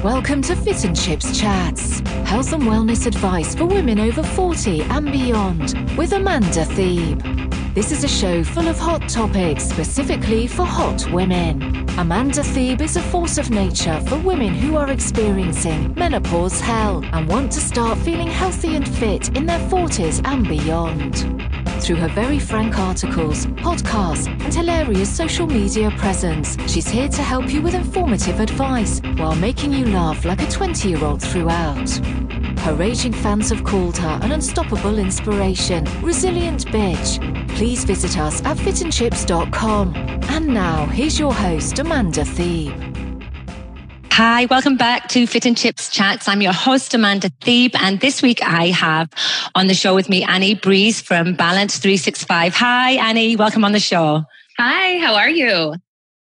Welcome to Fit and Chips Chats, health and wellness advice for women over 40 and beyond, with Amanda Thebe. This is a show full of hot topics specifically for hot women. Amanda Thebe is a force of nature for women who are experiencing menopause hell and want to start feeling healthy and fit in their 40s and beyond. Through her very frank articles, podcasts, and hilarious social media presence, she's here to help you with informative advice while making you laugh like a 20-year-old throughout. Her raging fans have called her an unstoppable inspiration, resilient bitch. Please visit us at fitandchips.com. And now, here's your host, Amanda Thebe. Hi, welcome back to Fit and Chips Chats. I'm your host, Amanda Thebe, and this week I have on the show with me Annie Brees from Balance 365. Hi, Annie. Welcome on the show. Hi, how are you?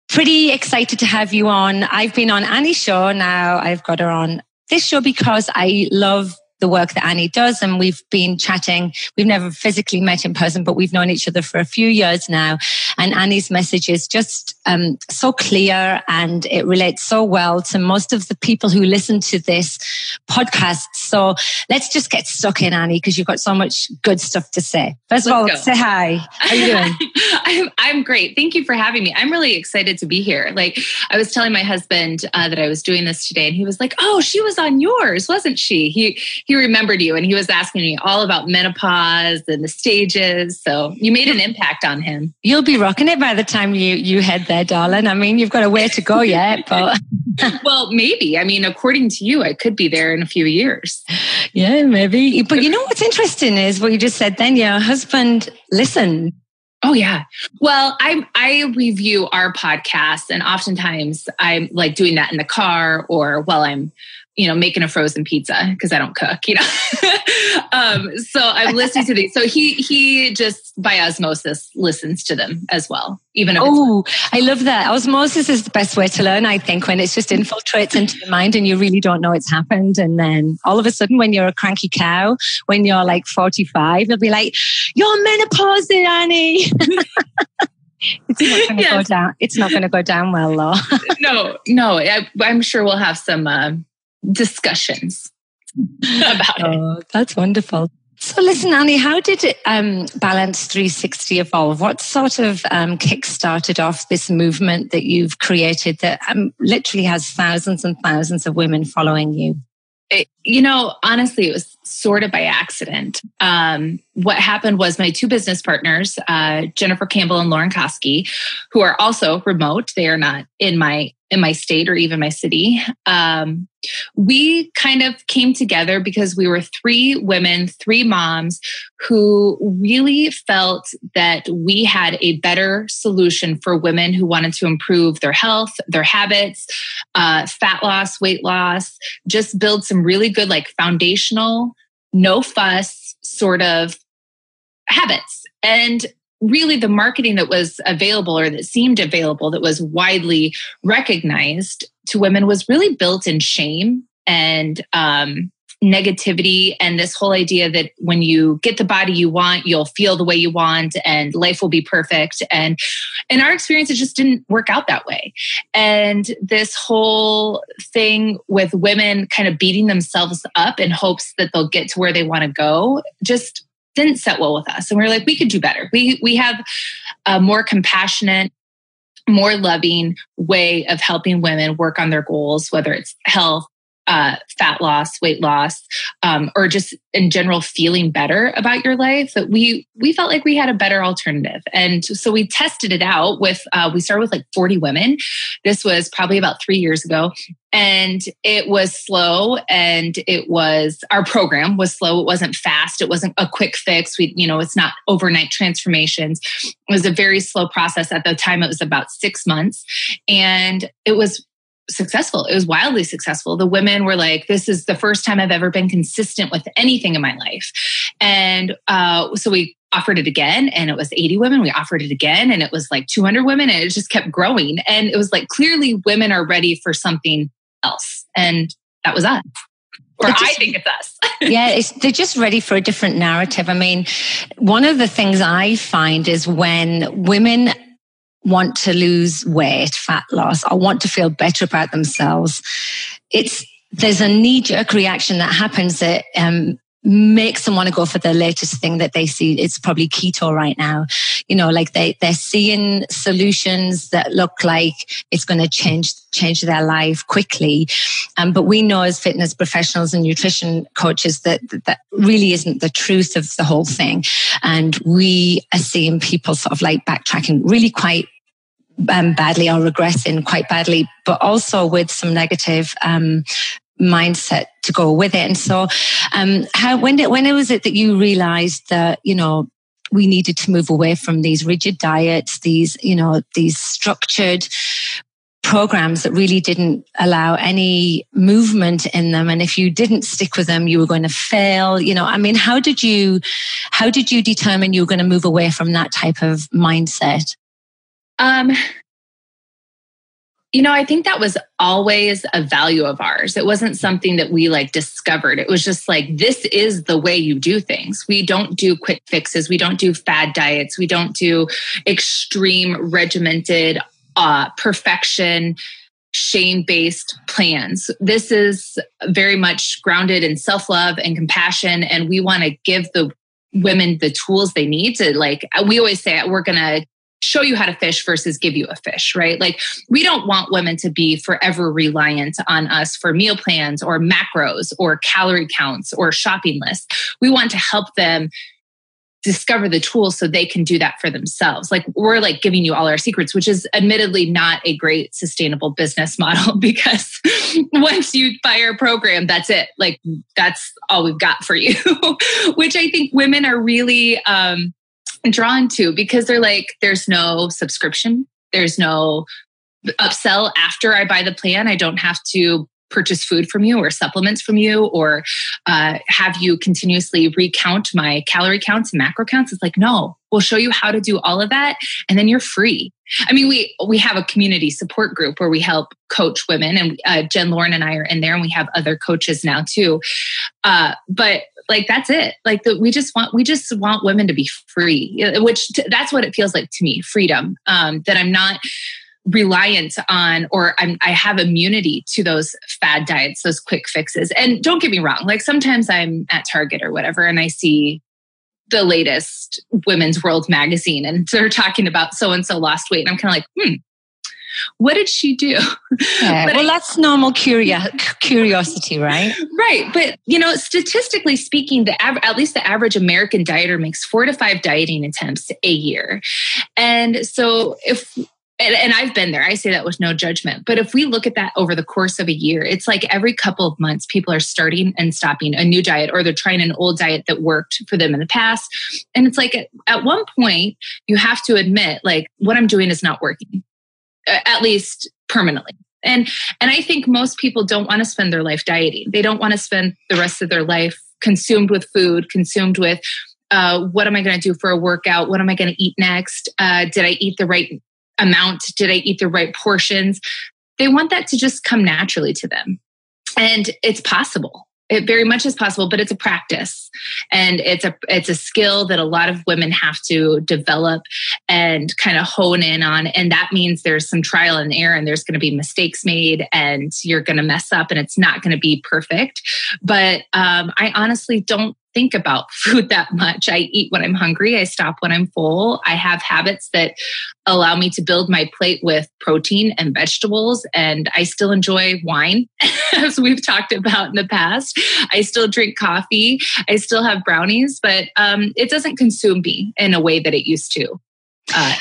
Pretty excited to have you on. I've been on Annie's show now. I've got her on this show because I love the work that Annie does, and we've been chatting. We've never physically met in person, but we've known each other for a few years now. And Annie's message is just so clear, and it relates so well to most of the people who listen to this podcast. So let's just get stuck in, Annie, because you've got so much good stuff to say. First of all, say hi. How are you doing? I'm great. Thank you for having me. I'm really excited to be here. Like, I was telling my husband that I was doing this today, and he was like, "Oh, she was on yours, wasn't she?" He remembered you, and he was asking me all about menopause and the stages. So you made an impact on him. You'll be rocking it by the time you head there, darling. I mean, you've got a way to go yet, but well, maybe. I mean, according to you, I could be there in a few years. Yeah, maybe. But you know what's interesting is what you just said then. Your husband listened. Oh, yeah. Well, I review our podcast, and oftentimes I'm like doing that in the car or while I'm, making a frozen pizza because I don't cook, So I'm listening to these. So he just by osmosis listens to them as well. Even if I love that. Osmosis is the best way to learn, I think, when it's just infiltrates into your mind and you really don't know it's happened. And then all of a sudden, when you're a cranky cow, when you're like 45, you'll be like, "You're menopausal, Annie." It's not going to go down. It's not going to go down well, though. No. I'm sure we'll have some discussions about it. That's wonderful. So listen, Annie, how did Balance 360 evolve? What sort of kick-started off this movement that you've created that literally has thousands and thousands of women following you? Honestly, it was sort of by accident. What happened was my two business partners, Jennifer Campbell and Lauren Koski, who are also remote. They are not in my state or even my city. We kind of came together because we were three women, three moms who really felt that we had a better solution for women who wanted to improve their health, their habits, fat loss, weight loss, just build some really good, like foundational, no fuss sort of habits. And really the marketing that was available or that seemed available that was widely recognized to women was really built in shame and negativity, and this whole idea that when you get the body you want, you'll feel the way you want and life will be perfect. And in our experience, it just didn't work out that way. And this whole thing with women kind of beating themselves up in hopes that they'll get to where they want to go just didn't set well with us. And we were like, we could do better. We have a more compassionate, more loving way of helping women work on their goals, whether it's health, fat loss, weight loss, or just in general feeling better about your life. That we felt like we had a better alternative. And so we tested it out with, we started with like 40 women. This was probably about 3 years ago. And it was slow, and our program was slow. It wasn't fast. It wasn't a quick fix. It's not overnight transformations. It was a very slow process. At the time, it was about 6 months, and it was successful. It was wildly successful. The women were like, "This is the first time I've ever been consistent with anything in my life." And so we offered it again, and it was 80 women. We offered it again, and it was like 200 women, and it just kept growing. And it was like, clearly women are ready for something else. And that was us. Or I think it's us. Yeah, they're just ready for a different narrative. I mean, one of the things I find is when women want to lose weight, fat loss, or want to feel better about themselves, there's a knee-jerk reaction that happens that makes them want to go for the latest thing that they see. It's probably keto right now. Like they're seeing solutions that look like it's going to change their life quickly. But we know as fitness professionals and nutrition coaches that really isn't the truth of the whole thing. And we are seeing people sort of like backtracking really quite badly or regressing quite badly, but also with some negative mindset to go with it. And so when was it that you realized that we needed to move away from these rigid diets, these structured programs that really didn't allow any movement in them, and if you didn't stick with them you were going to fail? How did you determine you were going to move away from that type of mindset? I think that was always a value of ours. It wasn't something that we discovered. It was just this is the way you do things. We don't do quick fixes. We don't do fad diets. We don't do extreme regimented, perfection, shame-based plans. This is very much grounded in self-love and compassion. And we want to give the women the tools they need to we always say, we're going to show you how to fish versus give you a fish, right? We don't want women to be forever reliant on us for meal plans or macros or calorie counts or shopping lists. We want to help them discover the tools so they can do that for themselves. We're giving you all our secrets, which is admittedly not a great sustainable business model, because once you buy our program, that's it. That's all we've got for you, which I think women are really, drawn to, because they're there's no subscription. There's no upsell after I buy the plan. I don't have to purchase food from you or supplements from you or have you continuously recount my calorie counts and macro counts. It's no, we'll show you how to do all of that. And then you're free. We have a community support group where we help coach women, and Jen, Lauren, and I are in there, and we have other coaches now too. But that's it. We just want women to be free, which that's what it feels like to me. Freedom, that I'm not reliant on, or I have immunity to those fad diets, those quick fixes. And don't get me wrong. Sometimes I'm at Target or whatever, and I see the latest Women's World magazine, and they're talking about so-and-so lost weight. And I'm kind of what did she do? Yeah, that's normal curiosity, right? Right. But, statistically speaking, at least the average American dieter makes 4 to 5 dieting attempts a year. And so and I've been there, I say that with no judgment. But if we look at that over the course of a year, it's every couple of months, people are starting and stopping a new diet, or they're trying an old diet that worked for them in the past. And it's at one point, you have to admit, what I'm doing is not working. At least permanently. And I think most people don't want to spend their life dieting. They don't want to spend the rest of their life consumed with food, consumed with what am I going to do for a workout? What am I going to eat next? Did I eat the right amount? Did I eat the right portions? They want that to just come naturally to them. And it's possible. It very much is possible, but it's a practice, and it's a skill that a lot of women have to develop and kind of hone in on. And that means there's some trial and error, and there's going to be mistakes made, and you're going to mess up, and it's not going to be perfect. But I honestly don't think about food that much. I eat when I'm hungry. I stop when I'm full. I have habits that allow me to build my plate with protein and vegetables. And I still enjoy wine, as we've talked about in the past. I still drink coffee. I still have brownies, but it doesn't consume me in a way that it used to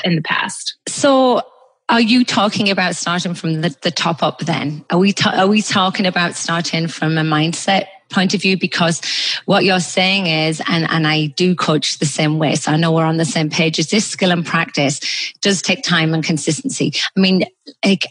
in the past. So are you talking about starting from the top up then? Are we talking about starting from a mindset point of view? Because what you're saying is, and I do coach the same way, so I know we're on the same page, is this skill and practice does take time and consistency.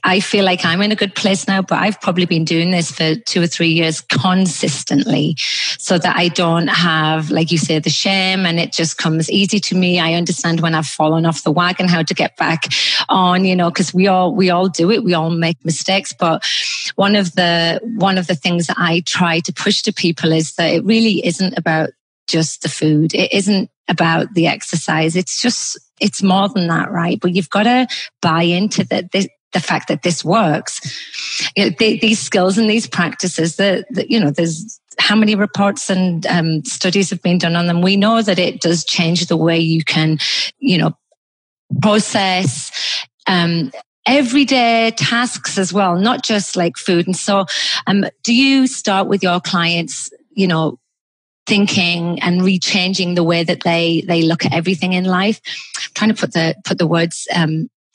I feel like I'm in a good place now, but I've probably been doing this for 2 or 3 years consistently, so that I don't have, like you say, the shame, and it just comes easy to me. I understand when I've fallen off the wagon, how to get back on, because we all do it. We all make mistakes. But one of the things that I try to push to people is that it really isn't about just the food. It isn't about the exercise. It's more than that, right? But you've got to buy into the fact that this works. These skills and these practices that there's how many reports and studies have been done on them. We know that it does change the way you can, process everyday tasks as well, not just like food. And so, do you start with your clients, thinking and rechanging the way that they look at everything in life? I'm trying to put the words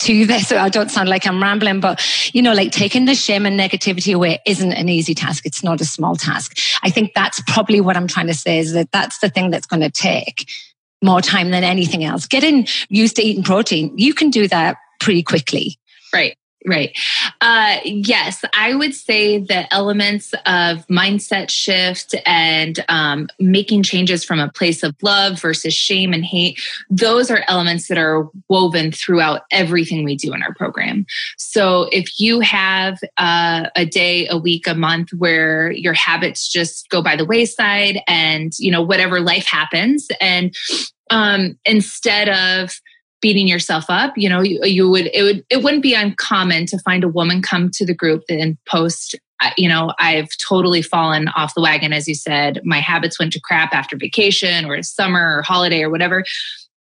to you there so I don't sound like I'm rambling, but like taking the shame and negativity away isn't an easy task. It's not a small task. I think that's probably what I'm trying to say, is that that's the thing that's going to take more time than anything else. Getting used to eating protein, you can do that pretty quickly. Right. Yes, I would say the elements of mindset shift and making changes from a place of love versus shame and hate, those are elements that are woven throughout everything we do in our program. So if you have a day, a week, a month where your habits just go by the wayside and, whatever life happens, and instead of beating yourself up, it wouldn't be uncommon to find a woman come to the group and post, I've totally fallen off the wagon. As you said, my habits went to crap after vacation or summer or holiday or whatever.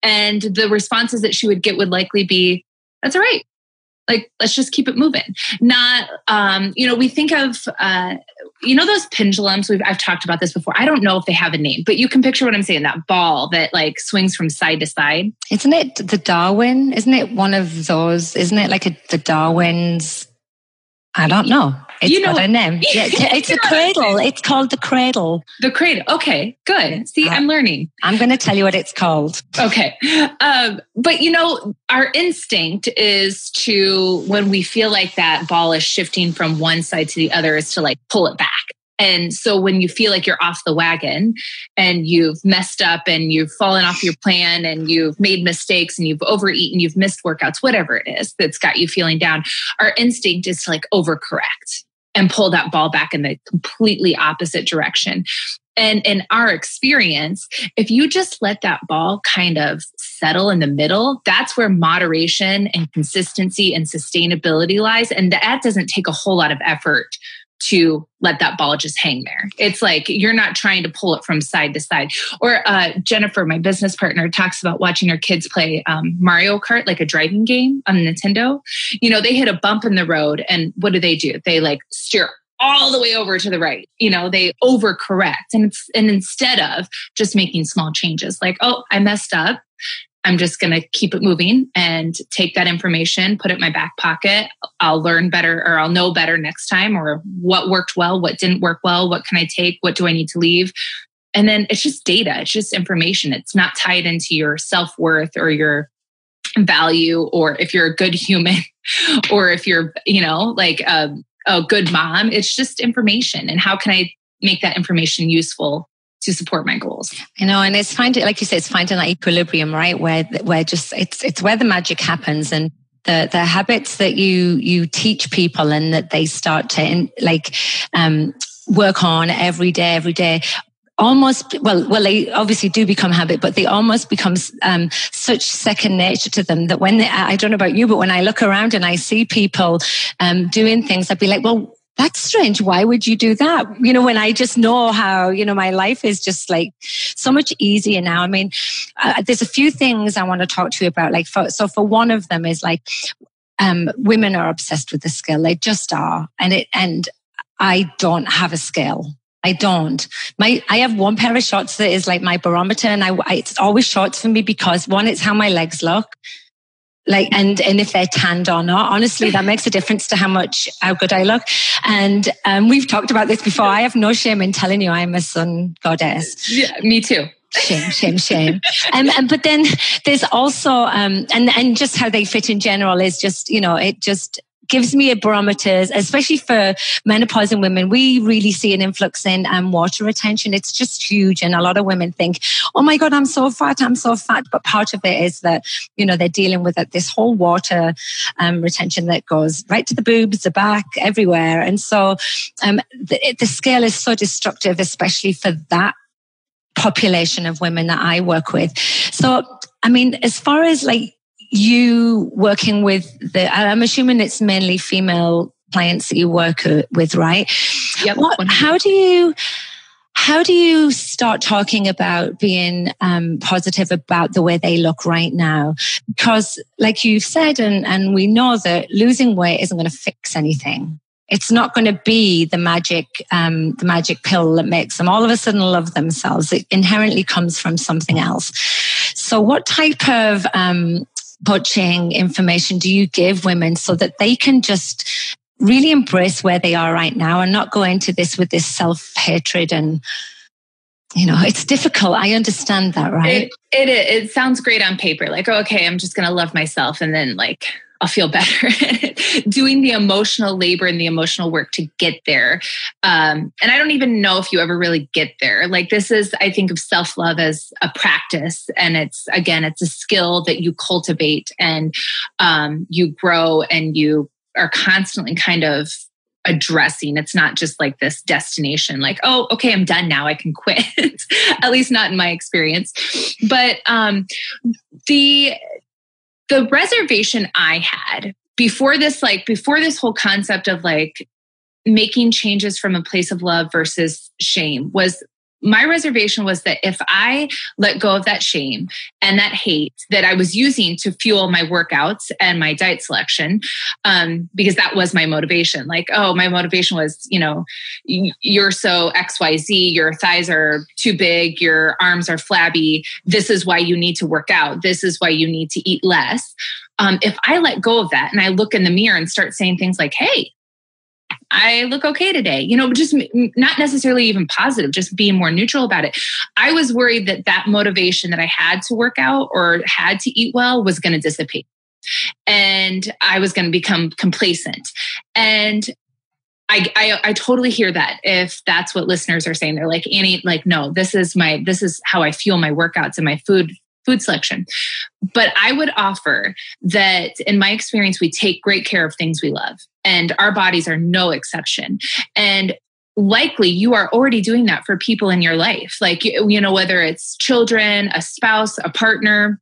And the responses that she would get would likely be, that's all right. Like, let's just keep it moving. Not, we think of, those pendulums. I've talked about this before. I don't know if they have a name, but you can picture what I'm saying. That ball that like swings from side to side. Isn't it the Darwin? Isn't it one of those? Isn't it like the Darwin's? I don't know. It's got a name. Yeah, it's a cradle. It's called the cradle. The cradle. Okay, good. See, I'm learning. I'm going to tell you what it's called. Okay. But our instinct is to, when we feel like that ball is shifting from one side to the other, is to like pull it back. And so when you feel like you're off the wagon and you've messed up and you've fallen off your plan and you've made mistakes and you've overeaten, you've missed workouts, whatever it is that's got you feeling down, our instinct is to like overcorrect and pull that ball back in the completely opposite direction. And in our experience, if you just let that ball kind of settle in the middle, that's where moderation and consistency and sustainability lies. And that doesn't take a whole lot of effort to let that ball just hang there. It's like you're not trying to pull it from side to side. Or Jennifer, my business partner, talks about watching her kids play Mario Kart, like a driving game on Nintendo. They hit a bump in the road and what do? They like steer all the way over to the right. They overcorrect. And instead of just making small changes like, oh, I messed up, I'm just going to keep it moving and take that information, put it in my back pocket. I'll learn better, or I'll know better next time, or what worked well, what didn't work well, what can I take, what do I need to leave? And then it's just data. It's just information. It's not tied into your self-worth or your value, or if you're a good human, or if you're, like a good mom. It's just information. And how can I make that information useful to support my goals? And it's finding, like you said, it's finding that equilibrium, right? Where just, it's where the magic happens, and the habits that you teach people and that they start to work on every day, almost, they obviously do become habit, but they almost become such second nature to them that when I don't know about you, but when I look around and I see people doing things, I'd be like, well, that's strange. Why would you do that? When I just know how, my life is just like so much easier now. I mean, there's a few things I want to talk to you about. For one of them is like, women are obsessed with the scale. They just are. And I don't have a scale. I don't. I have one pair of shorts that is like my barometer, and it's always shorts for me because one, it's how my legs look. And if they're tanned or not, honestly, that makes a difference to how good I look. And we've talked about this before. I have no shame in telling you I'm a sun goddess. Yeah, me too. Shame. But then there's also, and just how they fit in general is just, it just gives me a barometer, especially for menopausal women. We really see an influx in water retention. It's just huge. And a lot of women think, oh my God, I'm so fat. But part of it is that, they're dealing with this whole water retention that goes right to the boobs, the back, everywhere. And so the scale is so destructive, especially for that population of women that I work with. So, I mean, as far as you working with I'm assuming it's mainly female clients that you work with, right? Yep. How do you start talking about being positive about the way they look right now? Because like you've said, and we know that losing weight isn't going to fix anything. It's not going to be the magic pill that makes them all of a sudden love themselves. It inherently comes from something else. So what type of coaching information do you give women so that they can just really embrace where they are right now and not go into this with this self-hatred? And, it's difficult. I understand that, right? It sounds great on paper. Like, oh, okay, I'm just going to love myself. And then like, I'll feel better. Doing the emotional labor and the emotional work to get there. And I don't even know if you ever really get there. Like this is, I think of self-love as a practice. And it's a skill that you cultivate and you grow and you are constantly kind of addressing. It's not just like this destination, like, oh, okay, I'm done now, I can quit. At least not in my experience. But the reservation I had before this whole concept of like making changes from a place of love versus shame was my reservation was that if I let go of that shame and that hate that I was using to fuel my workouts and my diet selection, because that was my motivation. Like, oh, my motivation was, you're so XYZ, your thighs are too big, your arms are flabby. This is why you need to work out. This is why you need to eat less. If I let go of that and I look in the mirror and start saying things like, hey, I look okay today, just not necessarily even positive, just being more neutral about it. I was worried that motivation that I had to work out or had to eat well was going to dissipate and I was going to become complacent. And I totally hear that if that's what listeners are saying. They're like, Annie, like, no, this is how I fuel my workouts and my food selection. But I would offer that in my experience, we take great care of things we love and our bodies are no exception. And likely you are already doing that for people in your life. Like, whether it's children, a spouse, a partner,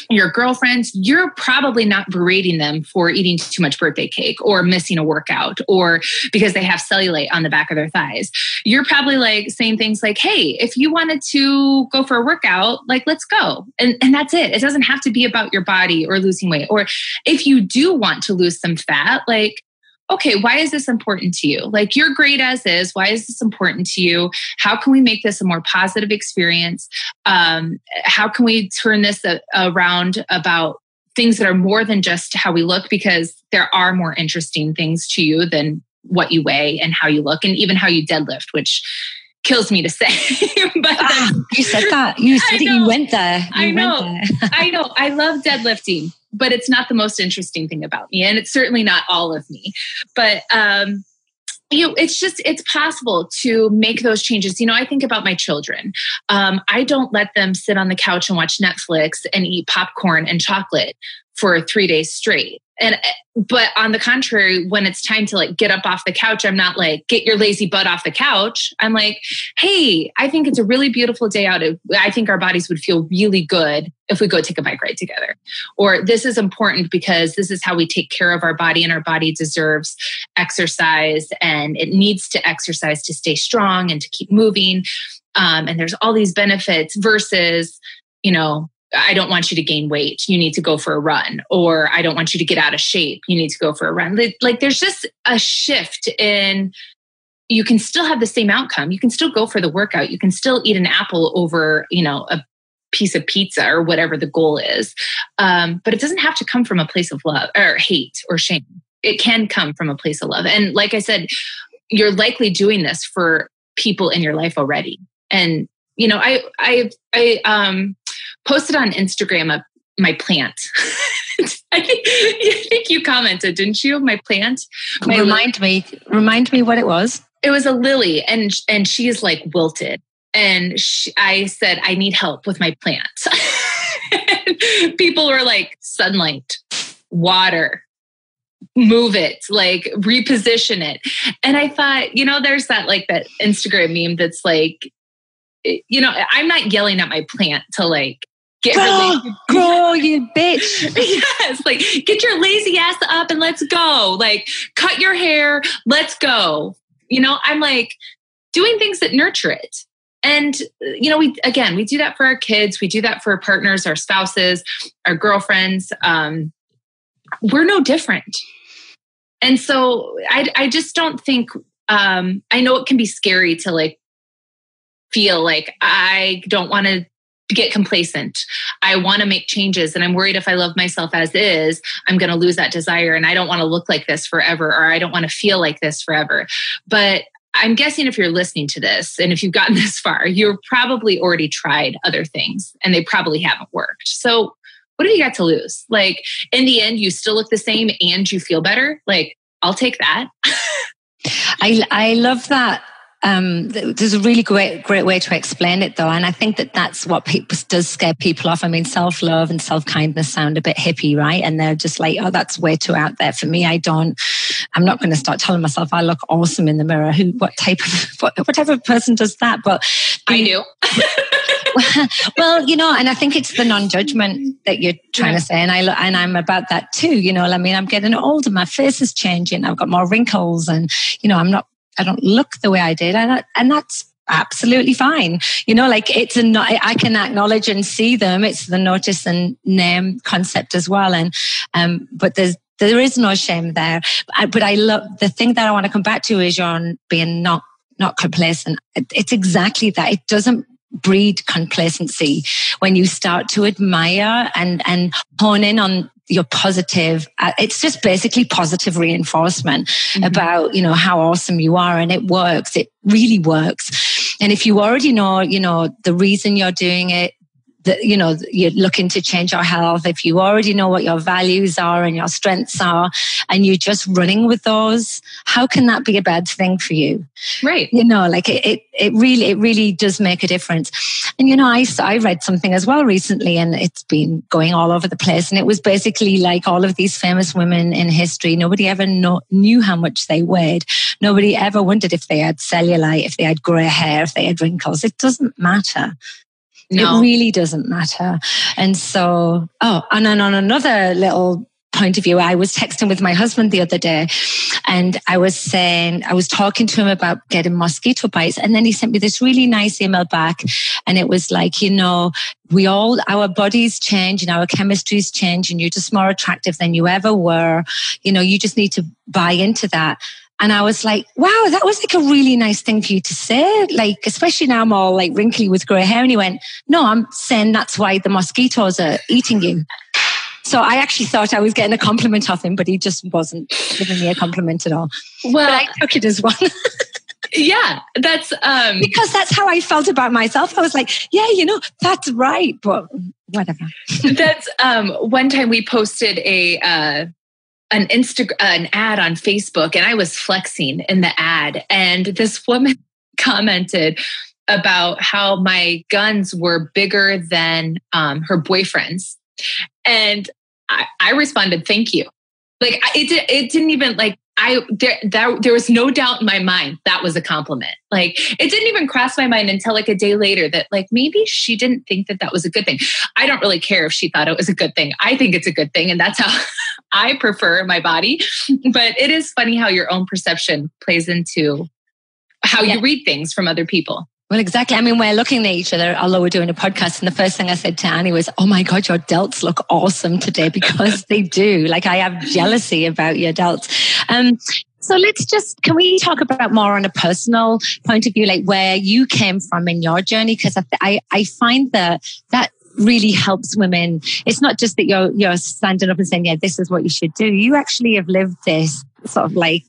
your girlfriends, you're probably not berating them for eating too much birthday cake or missing a workout or because they have cellulite on the back of their thighs. You're probably like saying things like, hey, if you wanted to go for a workout, like, let's go. And that's it. It doesn't have to be about your body or losing weight. Or if you do want to lose some fat, like, okay, why is this important to you? Like, you're great as is. Why is this important to you? How can we make this a more positive experience? How can we turn this around about things that are more than just how we look? Because there are more interesting things to you than what you weigh and how you look and even how you deadlift, which kills me to say. But you said that. You said it. You went there. I know. I love deadlifting, but it's not the most interesting thing about me. And it's certainly not all of me. But it's possible to make those changes. I think about my children. I don't let them sit on the couch and watch Netflix and eat popcorn and chocolate for 3 days straight. But on the contrary, when it's time to like get up off the couch, I'm not like, get your lazy butt off the couch. I'm like, hey, I think it's a really beautiful day out. I think our bodies would feel really good if we go take a bike ride together. Or this is important because this is how we take care of our body, and our body deserves exercise and it needs to exercise to stay strong and to keep moving. And there's all these benefits versus, I don't want you to gain weight. You need to go for a run. Or I don't want you to get out of shape. You need to go for a run. Like there's just a shift in, you can still have the same outcome. You can still go for the workout. You can still eat an apple over, a piece of pizza or whatever the goal is. But it doesn't have to come from a place of love or hate or shame. It can come from a place of love. And like I said, you're likely doing this for people in your life already. And, I posted on Instagram my plant. I think you commented, didn't you? My plant. Remind me what it was. It was a lily, and she is like wilted. And I said, I need help with my plant. People were like, sunlight, water, move it, like reposition it. And I thought, there's that Instagram meme that's like, I'm not yelling at my plant to like Grow, you bitch. Yes, like get your lazy ass up and let's go. Like cut your hair, let's go. I'm like doing things that nurture it. And, we do that for our kids. We do that for our partners, our spouses, our girlfriends. We're no different. And so I just don't think, I know it can be scary to like feel like I don't want to get complacent. I want to make changes. And I'm worried if I love myself as is, I'm going to lose that desire. And I don't want to look like this forever, or I don't want to feel like this forever. But I'm guessing if you're listening to this and if you've gotten this far, you've probably already tried other things and they probably haven't worked. So what have you got to lose? Like in the end, you still look the same and you feel better. Like I'll take that. I love that. There's a really great way to explain it though. And I think that's what does scare people off. I mean, self-love and self-kindness sound a bit hippie, right? And they're just like, oh, that's way too out there for me. I'm not going to start telling myself I look awesome in the mirror. What type of person does that? But I do. Well, and I think it's the non-judgment that you're trying to say. And I'm about that too. I mean, I'm getting older. My face is changing. I've got more wrinkles and, I don't look the way I did. And that's absolutely fine. Like I can acknowledge and see them. It's the notice and name concept as well. And, but there is no shame there. But I love the thing that I want to come back to is on being not complacent. It's exactly that. It doesn't breed complacency when you start to admire and hone in on your positive. It's just basically positive reinforcement about, how awesome you are. And it works. It really works. And if you already know, the reason you're doing it, that, you're looking to change your health, if you already know what your values are and your strengths are, and you're just running with those, how can that be a bad thing for you? Right. Like it really does make a difference. And, I read something as well recently, and it's been going all over the place. And it was basically like all of these famous women in history, nobody ever knew how much they weighed. Nobody ever wondered if they had cellulite, if they had grey hair, if they had wrinkles. It doesn't matter. No. It really doesn't matter. And so, and then on another little point of view, I was texting with my husband the other day, and I was talking to him about getting mosquito bites. And then he sent me this really nice email back. And it was like, our bodies change and our chemistries change, and you're just more attractive than you ever were. You just need to buy into that. And I was like, wow, that was like a really nice thing for you to say. Like, especially now I'm all like wrinkly with grey hair. And he went, no, I'm saying that's why the mosquitoes are eating you. So I actually thought I was getting a compliment off him, but he just wasn't giving me a compliment at all. Well, but I took it as one. Yeah, that's because that's how I felt about myself. I was like, yeah, that's right, but whatever. That's one time we posted an ad on Facebook, and I was flexing in the ad, and this woman commented about how my guns were bigger than her boyfriend's, and I responded, "Thank you." Like it didn't even like there was no doubt in my mind that was a compliment. Like it didn't even cross my mind until like a day later that like maybe she didn't think that was a good thing. I don't really care if she thought it was a good thing. I think it's a good thing, and that's how I prefer my body. But it is funny how your own perception plays into how you read things from other people. Well, exactly. I mean, we're looking at each other, although we're doing a podcast. And the first thing I said to Annie was, oh my God, your delts look awesome today, because they do. Like I have jealousy about your delts. So can we talk about more on a personal point of view, like where you came from in your journey? Because I find that really helps women. It's not just that you're standing up and saying, yeah, this is what you should do. You actually have lived this sort of like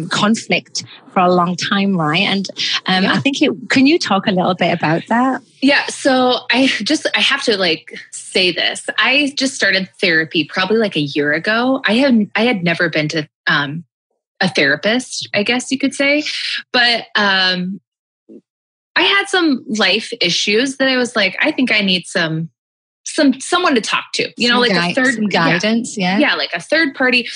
conflict for a long time, right? And I think can you talk a little bit about that? Yeah. So I have to like say this. I just started therapy probably like a year ago. I had never been to a therapist, I guess you could say, but I had some life issues that I was like, I think I need someone to talk to, like a third guidance. Yeah. Like a third party,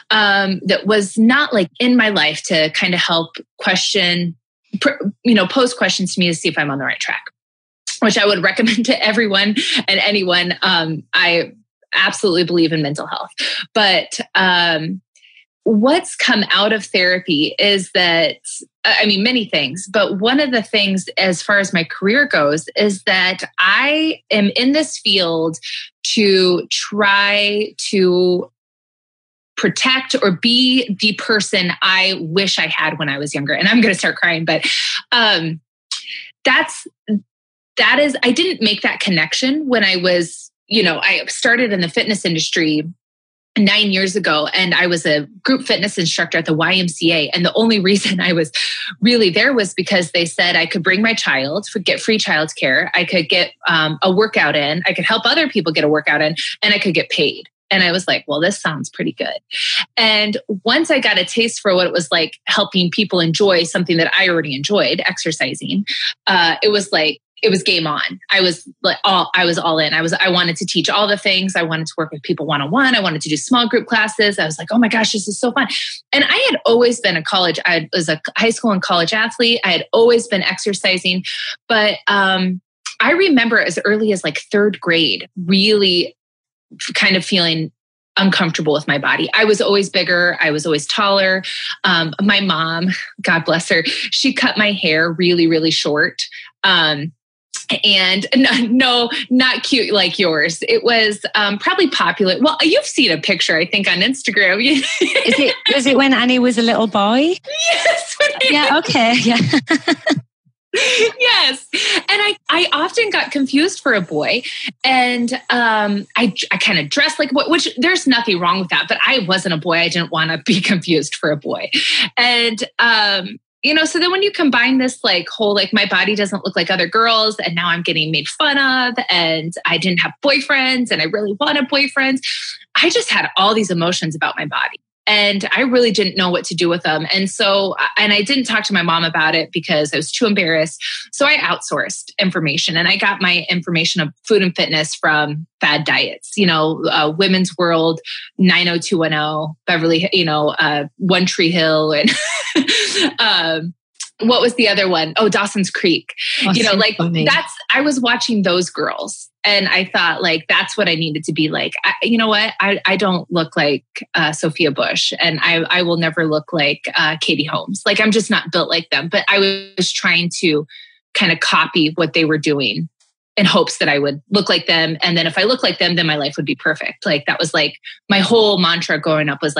that was not like in my life to kind of help pose questions to me to see if I'm on the right track. which I would recommend to everyone and anyone. I absolutely believe in mental health. But what's come out of therapy is that, I mean, many things, but one of the things as far as my career goes is that I am in this field to try to protect or be the person I wish I had when I was younger. And I'm going to start crying, but that is, I didn't make that connection when I was, I started in the fitness industry 9 years ago, and I was a group fitness instructor at the YMCA. And the only reason I was really there was because they said I could bring my child, get free childcare. I could get a workout in. I could help other people get a workout in, and I could get paid. And I was like, well, this sounds pretty good. And once I got a taste for what it was like helping people enjoy something that I already enjoyed, exercising, it was game on. I was all in. I wanted to teach all the things. I wanted to work with people one-on-one. I wanted to do small group classes. I was like, oh my gosh, this is so fun. And I had always been I was a high school and college athlete. I had always been exercising, but I remember as early as like third grade, really kind of feeling uncomfortable with my body. I was always bigger. I was always taller. My mom, God bless her, she cut my hair really, really short. And no, not cute like yours. It was probably popular. Well, you've seen a picture, I think, on Instagram. Was it when Annie was a little boy? Yes. Yeah. Okay. Yeah. Yes. And I often got confused for a boy, and I kind of dressed like a boy, which there's nothing wrong with that, but I wasn't a boy. I didn't want to be confused for a boy. And, so then when you combine this whole, my body doesn't look like other girls, and now I'm getting made fun of, and I didn't have boyfriends, and I really wanted boyfriends. I just had all these emotions about my body. And I really didn't know what to do with them. And so, I didn't talk to my mom about it because I was too embarrassed. So I outsourced information, and I got my information of food and fitness from Fad Diets, Women's World, 90210, Beverly, One Tree Hill, and what was the other one? Oh, Dawson's Creek. Funny. I was watching those girls, and I thought that's what I needed to be like. You know what? I don't look like Sophia Bush, and I will never look like Katie Holmes. I'm just not built like them. But I was trying to kind of copy what they were doing in hopes that I would look like them. And then if I look like them, then my life would be perfect. That was my whole mantra growing up was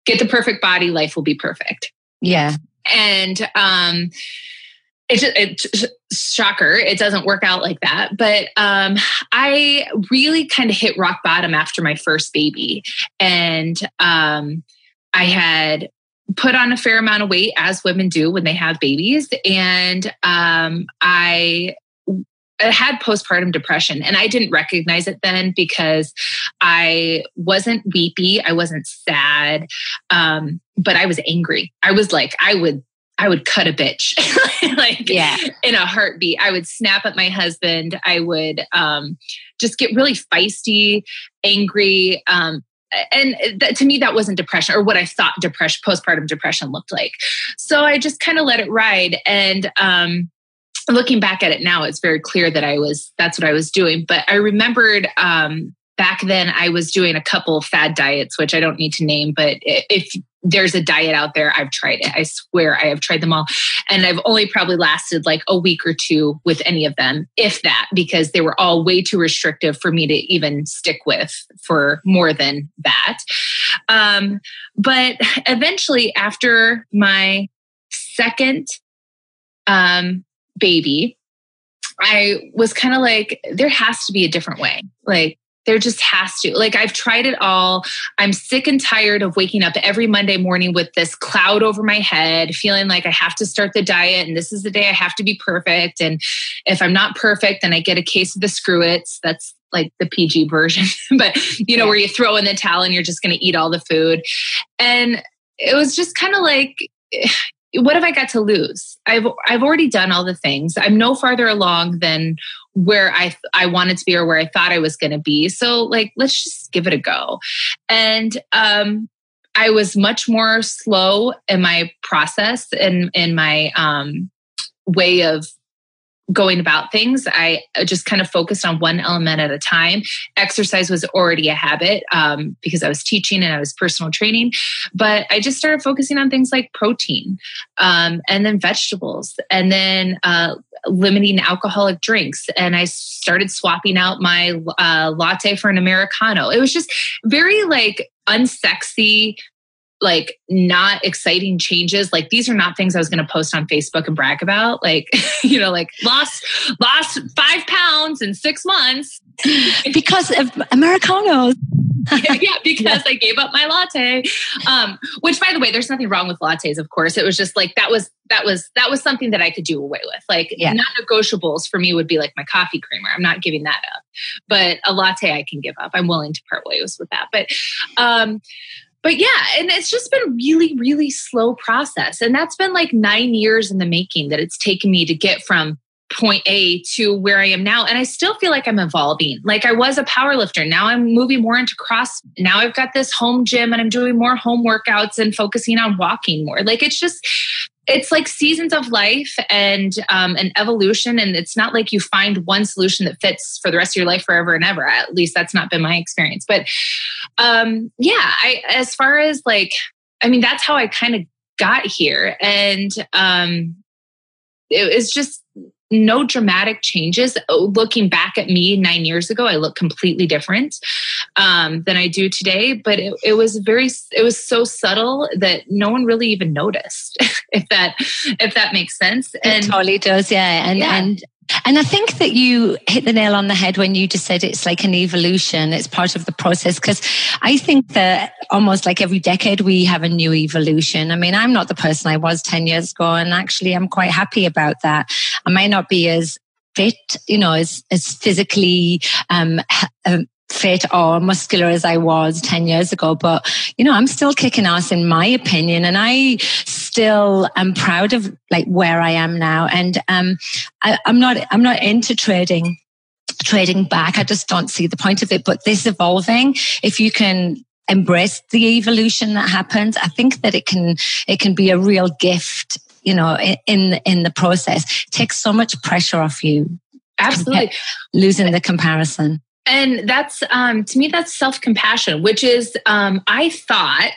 get the perfect body, life will be perfect. Yeah. And shocker, it doesn't work out like that. But I really kind of hit rock bottom after my first baby. And I had put on a fair amount of weight, as women do when they have babies. And I had postpartum depression, and I didn't recognize it then because I wasn't weepy. I wasn't sad. But I was angry. I was I would cut a bitch in a heartbeat. I would snap at my husband. I would just get really feisty, angry. To me, that wasn't depression, or what I thought postpartum depression looked like. So I just kind of let it ride. And looking back at it now, it's very clear that that's what I was doing. But I remembered back then I was doing a couple fad diets, which I don't need to name, but if there's a diet out there, I've tried it. I swear I have tried them all. And I've only probably lasted a week or two with any of them, if that, because they were all way too restrictive for me to even stick with for more than that. But eventually, after my second baby, I was kind of there has to be a different way. There just has to. I've tried it all. I'm sick and tired of waking up every Monday morning with this cloud over my head, feeling like I have to start the diet and this is the day I have to be perfect. And if I'm not perfect, then I get a case of the screw-its. That's the PG version, but where you throw in the towel and you're just going to eat all the food. And it was just kind of what have I got to lose? I've already done all the things. I'm no farther along than where I wanted to be or where I thought I was going to be. So let's just give it a go. And I was much more slow in my process and in my way of going about things. I just kind of focused on one element at a time. Exercise was already a habit because I was teaching and I was personal training, but I just started focusing on things like protein and then vegetables and then limiting alcoholic drinks. And I started swapping out my latte for an Americano. It was just very like unsexy, like not exciting changes. Like these are not things I was going to post on Facebook and brag about. Like, you know, like lost 5 pounds in 6 months because of Americanos. Because I gave up my latte. Which, by the way, there's nothing wrong with lattes. Of course, it was just like that was something that I could do away with. Like non-negotiables for me would be like my coffee creamer. I'm not giving that up, but a latte I can give up. I'm willing to part ways with that. But yeah, and it's just been really, really slow process. And that's been like 9 years in the making that it's taken me to get from point A to where I am now. And I still feel like I'm evolving. Like I was a power lifter. Now I'm moving more into CrossFit. Now I've got this home gym and I'm doing more home workouts and focusing on walking more. Like it's like seasons of life and an evolution. And it's not like you find one solution that fits for the rest of your life forever and ever. At least that's not been my experience. But as far as like, I mean, that's how I kind of got here. And it was just no dramatic changes. Looking back at me 9 years ago, I look completely different than I do today. But it was so subtle that no one really even noticed. if that makes sense. And it totally does, yeah. And I think that you hit the nail on the head when you just said it's like an evolution. It's part of the process. Because I think that almost like every decade we have a new evolution. I mean, I'm not the person I was 10 years ago. And actually, I'm quite happy about that. I might not be as fit, as physically fit or muscular as I was 10 years ago. But, I'm still kicking ass in my opinion. And I still am proud of like where I am now. And I'm not into trading back. I just don't see the point of it. But this evolving, if you can embrace the evolution that happens, I think that it can be a real gift, in the process. It takes so much pressure off you. Absolutely. Losing the comparison. And that's, to me, that's self-compassion, which is, I thought,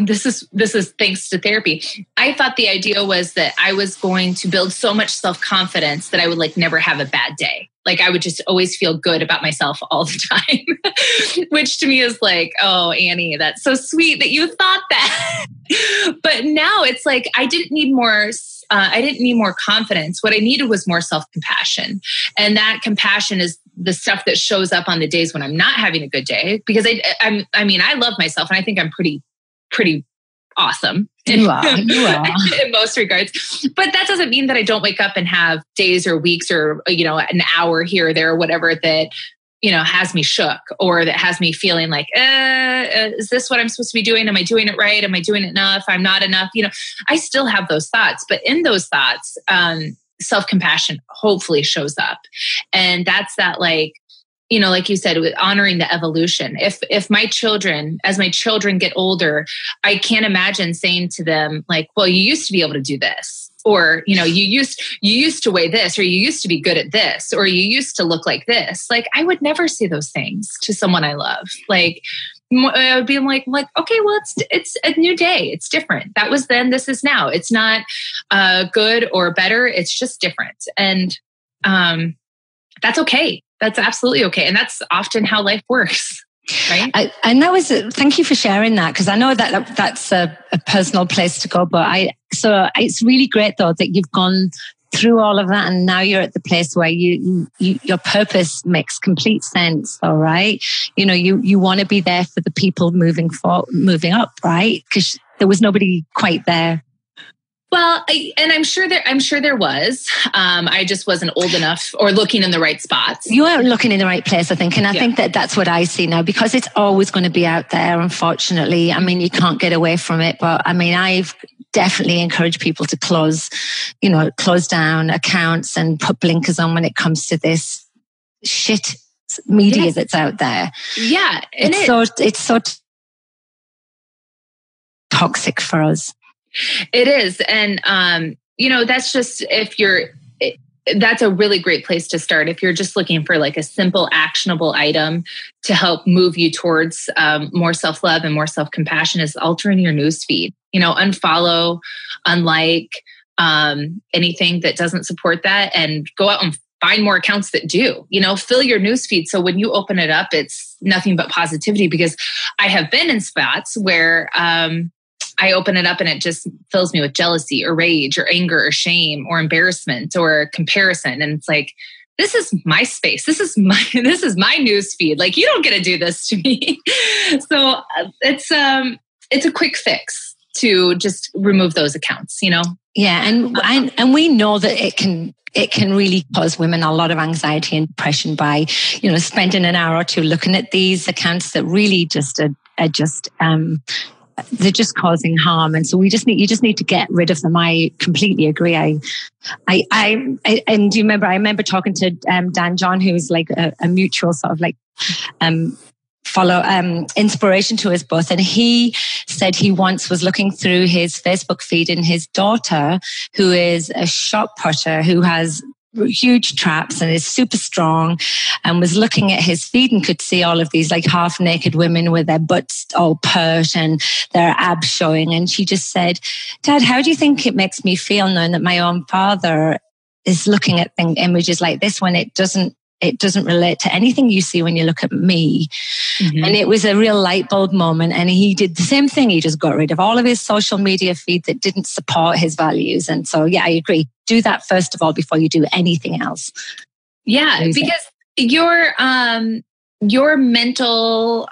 this is thanks to therapy. I thought the idea was that I was going to build so much self-confidence that I would like never have a bad day. Like I would just always feel good about myself all the time, which to me is like, oh, Annie, that's so sweet that you thought that. But now it's like, I didn't need more confidence. What I needed was more self-compassion. And that compassion is the stuff that shows up on the days when I'm not having a good day, because I love myself and I think I'm pretty awesome. You are. In most regards. But that doesn't mean that I don't wake up and have days or weeks or, an hour here or there or whatever that, has me shook or that has me feeling like, is this what I'm supposed to be doing? Am I doing it right? Am I doing it enough? I'm not enough. I still have those thoughts, but in those thoughts, self-compassion hopefully shows up. And that's that like, like you said, with honoring the evolution. If my children, as my children get older, I can't imagine saying to them like, well, you used to be able to do this, or, you used to weigh this, or you used to be good at this, or you used to look like this. Like I would never say those things to someone I love. Like I would be like, okay, well, it's a new day. It's different. That was then, this is now. It's not good or better. It's just different. And that's okay. That's absolutely okay. And that's often how life works. Right. And that was, thank you for sharing that. Cause I know that's a personal place to go, but so it's really great though, that you've gone through all of that. And now you're at the place where your purpose makes complete sense. All right. You want to be there for the people moving up, right? Cause there was nobody quite there. Well, I'm sure there was. I just wasn't old enough or looking in the right spots. You are looking in the right place, I think. And I think that's what I see now, because it's always going to be out there, unfortunately. I mean, you can't get away from it. But I mean, I've definitely encouraged people to close down accounts and put blinkers on when it comes to this shit media that's out there. Yeah. And it's so toxic for us. It is. And, that's just, if you're that's a really great place to start. If you're just looking for like a simple, actionable item to help move you towards more self-love and more self-compassion, is altering your newsfeed. Unfollow, unlike anything that doesn't support that, and go out and find more accounts that do. Fill your newsfeed so when you open it up, it's nothing but positivity. Because I have been in spots where I open it up and it just fills me with jealousy or rage or anger or shame or embarrassment or comparison. And it's like, this is my space. This is my news feed. Like, you don't get to do this to me. So it's a quick fix to just remove those accounts, Yeah. And we know that it can really cause women a lot of anxiety and depression by, spending an hour or two looking at these accounts that really just are just, they're just causing harm. And so you just need to get rid of them. I completely agree. And do you remember, I remember talking to Dan John, who's like a mutual sort of like inspiration to us both. And he said he once was looking through his Facebook feed, and his daughter, who is a shot putter, who has huge traps and is super strong, and was looking at his feed and could see all of these like half naked women with their butts all pert and their abs showing. And she just said, Dad, how do you think it makes me feel knowing that my own father is looking at images like this when it doesn't relate to anything you see when you look at me? Mm-hmm. And it was a real light bulb moment. And he did the same thing. He just got rid of all of his social media feed that didn't support his values. And so, yeah, I agree. Do that first of all before you do anything else. Yeah, because your mental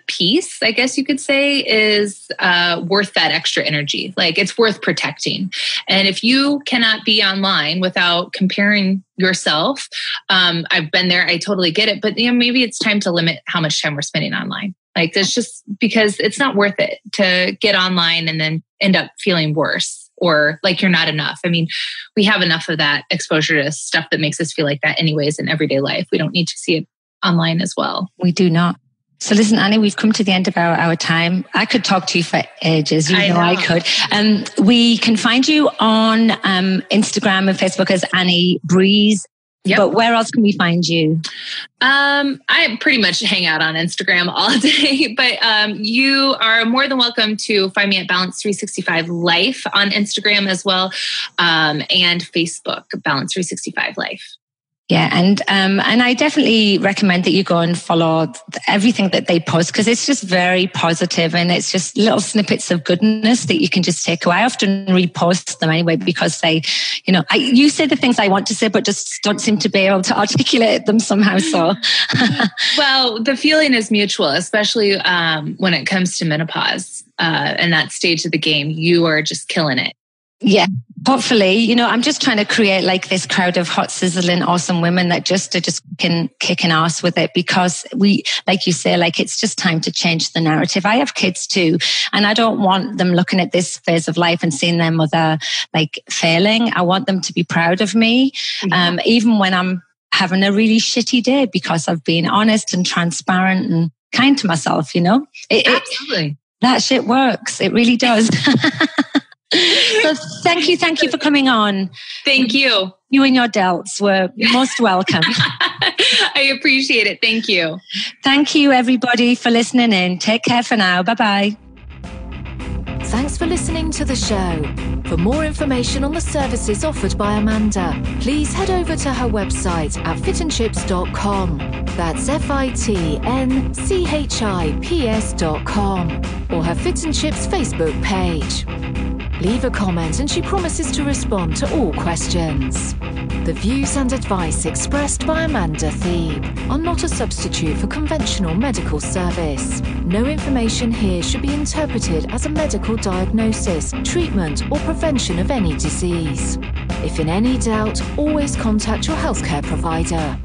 peace, I guess you could say, is worth that extra energy. Like, it's worth protecting. And if you cannot be online without comparing yourself, I've been there, I totally get it. But maybe it's time to limit how much time we're spending online. Like, that's just because it's not worth it to get online and then end up feeling worse or like you're not enough. I mean, we have enough of that exposure to stuff that makes us feel like that anyways in everyday life. We don't need to see it online as well. We do not. So listen, Annie, we've come to the end of our time. I could talk to you for ages. You know I could. We can find you on Instagram and Facebook as Annie Brees. Yep. But where else can we find you? I pretty much hang out on Instagram all day, but you are more than welcome to find me at Balance 365 Life on Instagram as well, and Facebook, Balance 365 Life. Yeah, and I definitely recommend that you go and follow everything that they post, because it's just very positive and it's just little snippets of goodness that you can just take away. I often repost them anyway because they, you say the things I want to say, but just don't seem to be able to articulate them somehow. So, well, the feeling is mutual, especially when it comes to menopause and that stage of the game. You are just killing it. Yeah, hopefully, I'm just trying to create like this crowd of hot, sizzling, awesome women that just are just kicking ass with it, because we, like you say, like it's just time to change the narrative. I have kids too, and I don't want them looking at this phase of life and seeing their mother like failing. I want them to be proud of me, even when I'm having a really shitty day, because I've been honest and transparent and kind to myself, Absolutely. That shit works. It really does. So thank you for coming on. Thank you. You and your delts were most welcome. I appreciate it. Thank you. Thank you, everybody, for listening in. Take care for now. Bye-bye. Thanks for listening to the show. For more information on the services offered by Amanda, please head over to her website at fitandchips.com. That's fitandchips.com, or her Fit and Chips Facebook page. Leave a comment and she promises to respond to all questions. The views and advice expressed by Amanda Thebe are not a substitute for conventional medical service. No information here should be interpreted as a medical diagnosis, treatment, or prevention of any disease. If in any doubt, always contact your healthcare provider.